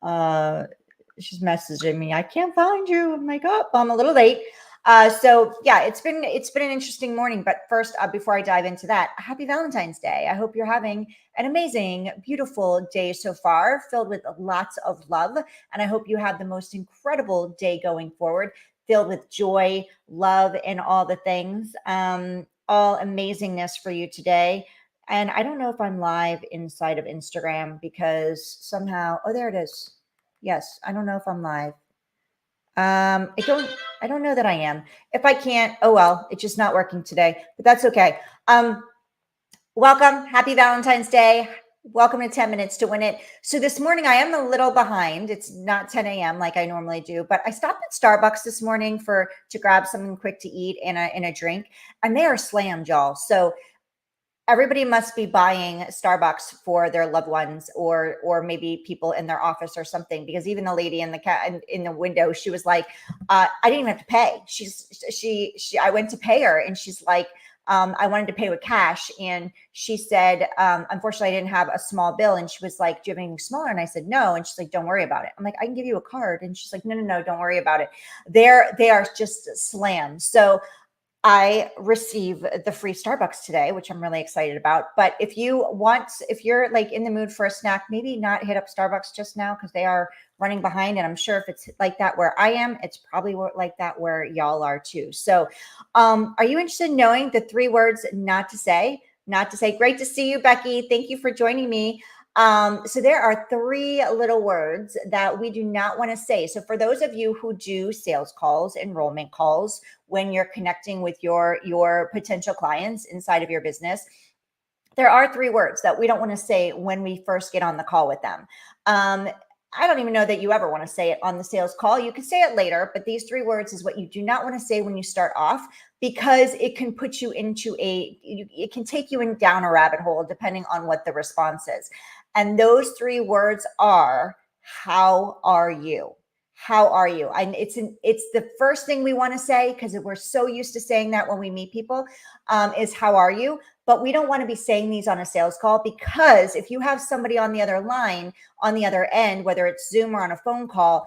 Uh, she's messaging me. I can't find you. I'm like, oh, I'm a little late. So yeah, it's been an interesting morning. But first, before I dive into that, happy Valentine's Day. I hope you're having an amazing, beautiful day so far, filled with lots of love. And I hope you have the most incredible day going forward, filled with joy, love, and all the things. All amazingness for you today. And I don't know if I'm live inside of Instagram because somehow, oh, there it is. Yes, I don't know if I'm live. I don't know that I am. If I can't, oh well, it's just not working today, but that's okay. Welcome. Happy Valentine's Day. Welcome to 10 Minutes to Win It. So this morning I am a little behind. It's not 10 a.m. like I normally do, but I stopped at Starbucks this morning to grab something quick to eat and a drink, and they are slammed, y'all. So everybody must be buying Starbucks for their loved ones or maybe people in their office or something, because even the lady in the window, she was like, I didn't even have to pay. I went to pay her and she's like, I wanted to pay with cash. And she said, unfortunately, I didn't have a small bill. And she was like, do you have anything smaller? And I said, no. And she's like, don't worry about it. I'm like, I can give you a card. And she's like, no, don't worry about it. They are just slammed. So I receive the free Starbucks today, which I'm really excited about. But if you're like in the mood for a snack, maybe not hit up Starbucks just now because they are running behind. And I'm sure if it's like that where I am, it's probably like that where y'all are too. So are you interested in knowing the 3 words not to say? Not to say. Great to see you, Becky. Thank you for joining me. So there are 3 little words that we do not want to say. So for those of you who do sales calls, enrollment calls, when you're connecting with your potential clients inside of your business, there are 3 words that we don't want to say when we first get on the call with them. I don't even know that you ever want to say it on the sales call. You can say it later, but these 3 words is what you do not want to say when you start off, because it can put you into it can take you down a rabbit hole depending on what the response is. And those 3 words are, how are you? How are you? And it's the first thing we want to say, because we're so used to saying that when we meet people, is how are you? But we don't want to be saying these on a sales call, because if you have somebody on the other line, on the other end, whether it's Zoom or on a phone call,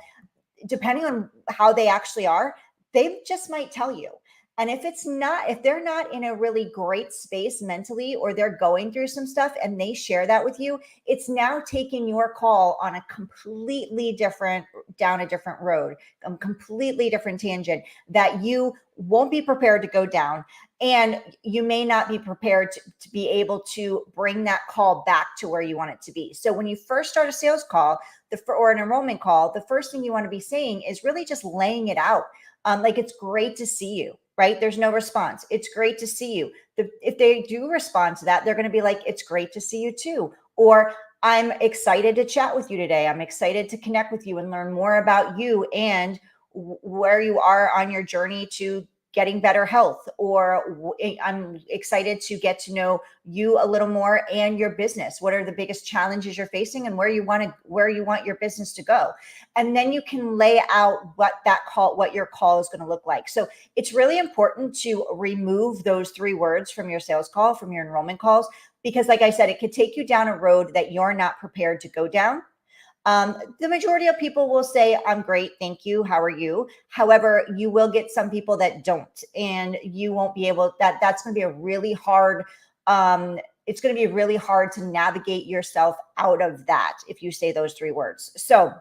depending on how they actually are, they just might tell you. And if they're not in a really great space mentally, or they're going through some stuff and they share that with you, it's now taking your call on a completely different, down a different road, a completely different tangent that you won't be prepared to go down. And you may not be prepared to be able to bring that call back to where you want it to be. So when you first start a sales call or an enrollment call, the first thing you want to be saying is really just laying it out. Like, it's great to see you, right? There's no response. It's great to see you. If they do respond to that, they're going to be like, it's great to see you too. Or, I'm excited to chat with you today. I'm excited to connect with you and learn more about you and where you are on your journey to getting better health. Or, I'm excited to get to know you a little more and your business. What are the biggest challenges you're facing and where you want your business to go? And then you can lay out what your call is going to look like. So it's really important to remove those 3 words from your sales call, from your enrollment calls, because like I said, it could take you down a road that you're not prepared to go down. The majority of people will say, I'm great, thank you, how are you? However, you will get some people that don't, and you won't be able, that's going to be a really hard, it's going to be really hard to navigate yourself out of that if you say those 3 words. So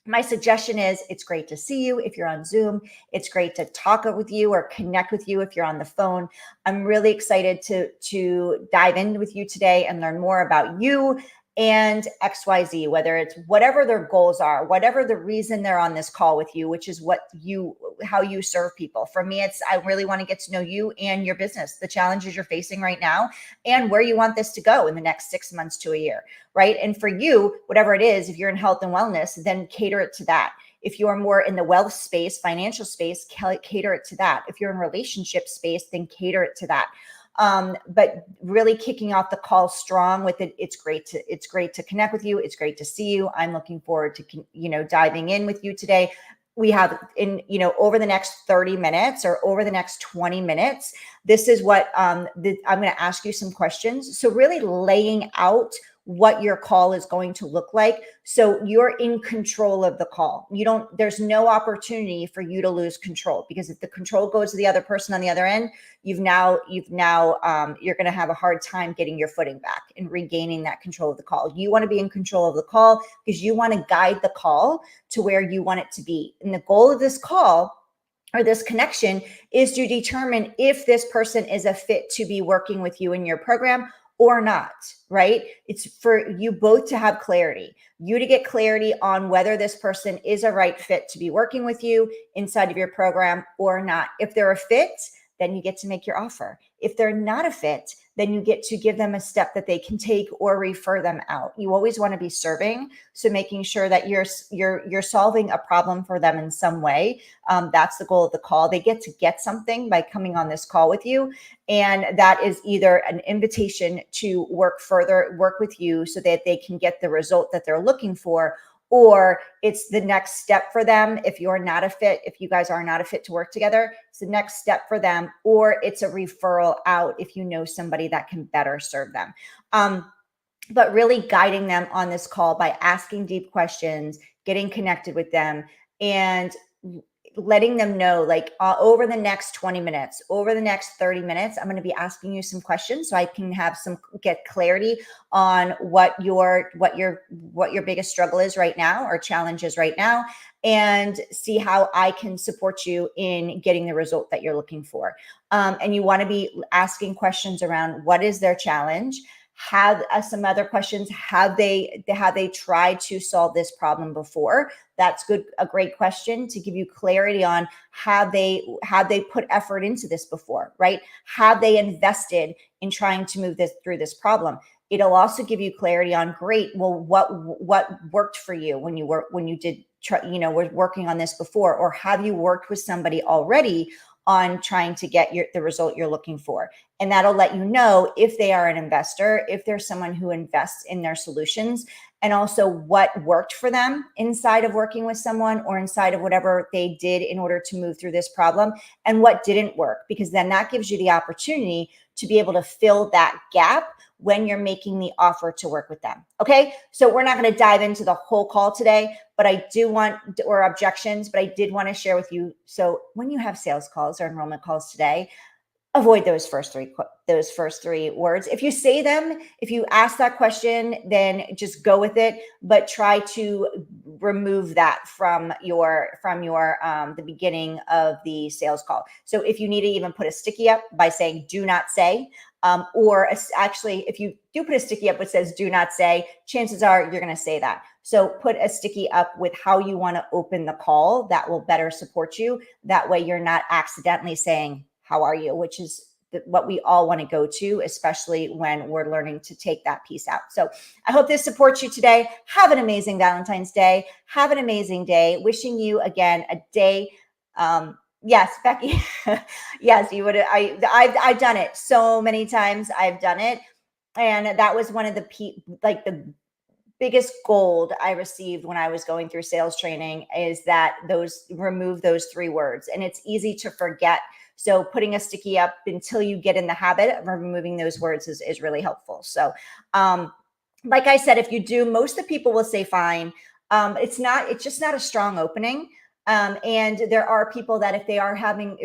my suggestion is, it's great to see you if you're on Zoom. It's great to talk with you or connect with you if you're on the phone. I'm really excited to dive in with you today and learn more about you and XYZ, whether it's whatever their goals are, whatever the reason they're on this call with you, which is how you serve people. For me, I really want to get to know you and your business, the challenges you're facing right now, and where you want this to go in the next 6 months to a year, right? And for you, whatever it is, if you're in health and wellness, then cater it to that. If you're more in the wealth space, financial space, cater it to that. If you're in relationship space, then cater it to that. But really kicking off the call strong with it. It's great to connect with you. It's great to see you. I'm looking forward to, diving in with you today. We have over the next 30 minutes or over the next 20 minutes, this is what I'm going to ask you some questions. So really laying out what your call is going to look like. So you're in control of the call. There's no opportunity for you to lose control, because if the control goes to the other person on the other end, you're going to have a hard time getting your footing back and regaining that control of the call. You want to be in control of the call because you want to guide the call to where you want it to be. And the goal of this call or this connection is to determine if this person is a fit to be working with you in your program or not, right? It's for you both to have clarity, you to get clarity on whether this person is a right fit to be working with you inside of your program or not. If they're a fit, then you get to make your offer. If they're not a fit, then you get to give them a step that they can take or refer them out. You always want to be serving, so making sure that you're solving a problem for them in some way. That's the goal of the call. They get to get something by coming on this call with you, and that is either an invitation to work with you so that they can get the result that they're looking for, or it's the next step for them. If you guys are not a fit to work together, it's the next step for them, or it's a referral out if you know somebody that can better serve them. But really guiding them on this call by asking deep questions, getting connected with them, and letting them know, like, over the next 20 minutes, over the next 30 minutes, I'm going to be asking you some questions so I can get clarity on what your biggest struggle is right now, or challenge is right now, and see how I can support you in getting the result that you're looking for. And you want to be asking questions around what is their challenge. Have some other questions. Have they tried to solve this problem before? That's good. A great question to give you clarity on have they put effort into this before, right? Have they invested in trying to move through this problem? It'll also give you clarity on, great, well, what worked for you when you were working on this before, or have you worked with somebody already on trying to get the result you're looking for? And that'll let you know if they are an investor, if there's someone who invests in their solutions, and also what worked for them inside of working with someone or inside of whatever they did in order to move through this problem, and what didn't work, because then that gives you the opportunity to be able to fill that gap when you're making the offer to work with them. Okay. So we're not going to dive into the whole call today, but or objections, but I did want to share with you. So when you have sales calls or enrollment calls today, avoid those first three words. If you say them, if you ask that question, then just go with it, but try to remove that from the beginning of the sales call. So if you need to even put a sticky up by saying do not say, actually, if you do put a sticky up which says do not say, chances are you're going to say that. So put a sticky up with how you want to open the call. That will better support you. That way you're not accidentally saying, how are you? Which is what we all want to go to, especially when we're learning to take that piece out. So I hope this supports you today. Have an amazing Valentine's Day. Have an amazing day. Wishing you again a day. Yes, Becky. Yes, you would. I've done it so many times. I've done it. And that was one of the biggest gold I received when I was going through sales training, is that remove those three words. And it's easy to forget. So putting a sticky up until you get in the habit of removing those words is really helpful. So, like I said, if you do, most of the people will say fine. It's just not a strong opening. And there are people that if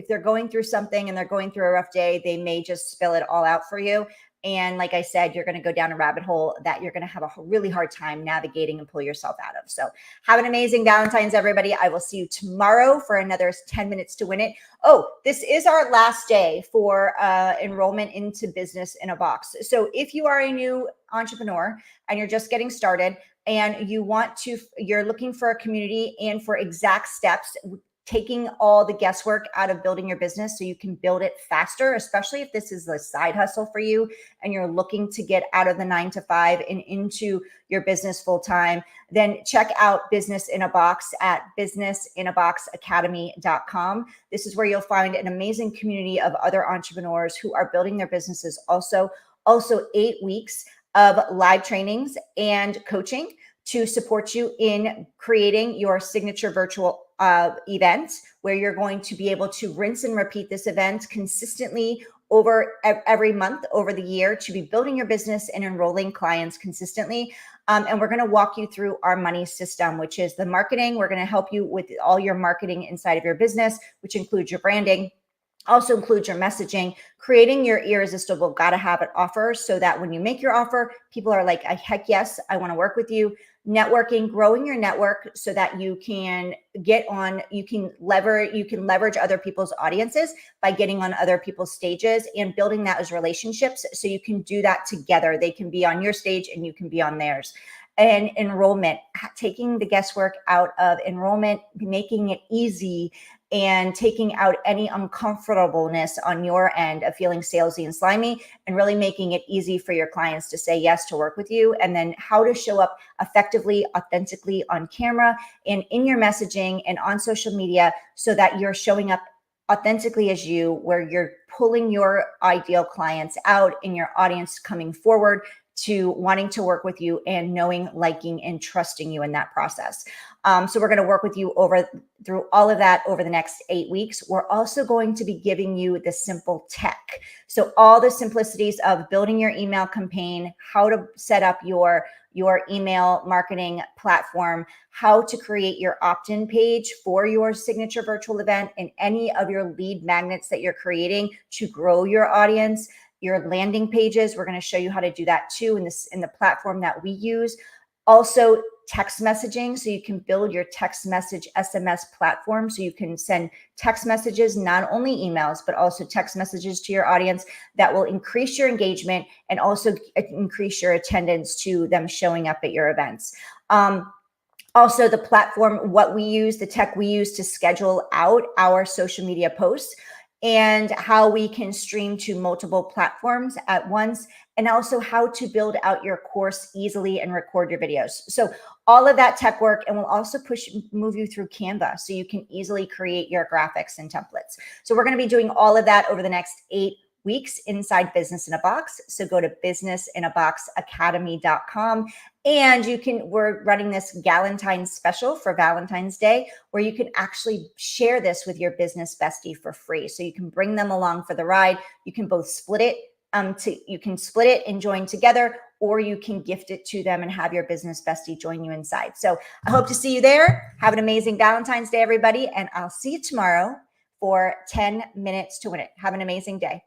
they're going through something and they're going through a rough day, they may just spill it all out for you. And like I said, you're going to go down a rabbit hole that you're going to have a really hard time navigating and pull yourself out of. So have an amazing Valentine's, everybody. I will see you tomorrow for another 10 minutes to win it. Oh, this is our last day for enrollment into Business in a Box. So if you are a new entrepreneur and you're just getting started and you're looking for a community and for exact steps, taking all the guesswork out of building your business so you can build it faster, especially if this is a side hustle for you and you're looking to get out of the 9-to-5 and into your business full time, then check out Business in a Box at businessinaboxacademy.com. This is where you'll find an amazing community of other entrepreneurs who are building their businesses also 8 weeks of live trainings and coaching to support you in creating your signature virtual event, where you're going to be able to rinse and repeat this event consistently over every month over the year to be building your business and enrolling clients consistently. And we're going to walk you through our money system, which is the marketing. We're going to help you with all your marketing inside of your business, which includes your branding, also includes your messaging, creating your irresistible gotta have it offer so that when you make your offer, people are like, heck yes, I want to work with you. Networking, growing your network so that you can you can leverage other people's audiences by getting on other people's stages and building that as relationships. So you can do that together. They can be on your stage and you can be on theirs. And enrollment, taking the guesswork out of enrollment, making it easy and taking out any uncomfortableness on your end of feeling salesy and slimy, and really making it easy for your clients to say yes to work with you. And then how to show up effectively, authentically on camera and in your messaging and on social media so that you're showing up authentically as you, where you're pulling your ideal clients out and your audience coming forward to wanting to work with you and knowing, liking, and trusting you in that process. So we're going to work with you through all of that over the next 8 weeks. We're also going to be giving you the simple tech. So all the simplicities of building your email campaign, how to set up your email marketing platform, how to create your opt-in page for your signature virtual event and any of your lead magnets that you're creating to grow your audience. Your landing pages, we're going to show you how to do that too in the platform that we use. Also, text messaging, so you can build your text message SMS platform, so you can send text messages, not only emails, but also text messages to your audience that will increase your engagement and also increase your attendance to them showing up at your events. Also, the platform, what we use, the tech we use to schedule out our social media posts, and how we can stream to multiple platforms at once, and also how to build out your course easily and record your videos. So all of that tech work, and we'll also move you through Canva so you can easily create your graphics and templates. So we're going to be doing all of that over the next 8 weeks inside Business in a Box. So go to businessinaboxacademy.com. And we're running this Galentine's special for Valentine's Day, where you can actually share this with your business bestie for free. So you can bring them along for the ride. You can both split it. You can split it and join together, or you can gift it to them and have your business bestie join you inside. So I hope to see you there. Have an amazing Valentine's Day, everybody. And I'll see you tomorrow for 10 minutes to win it. Have an amazing day.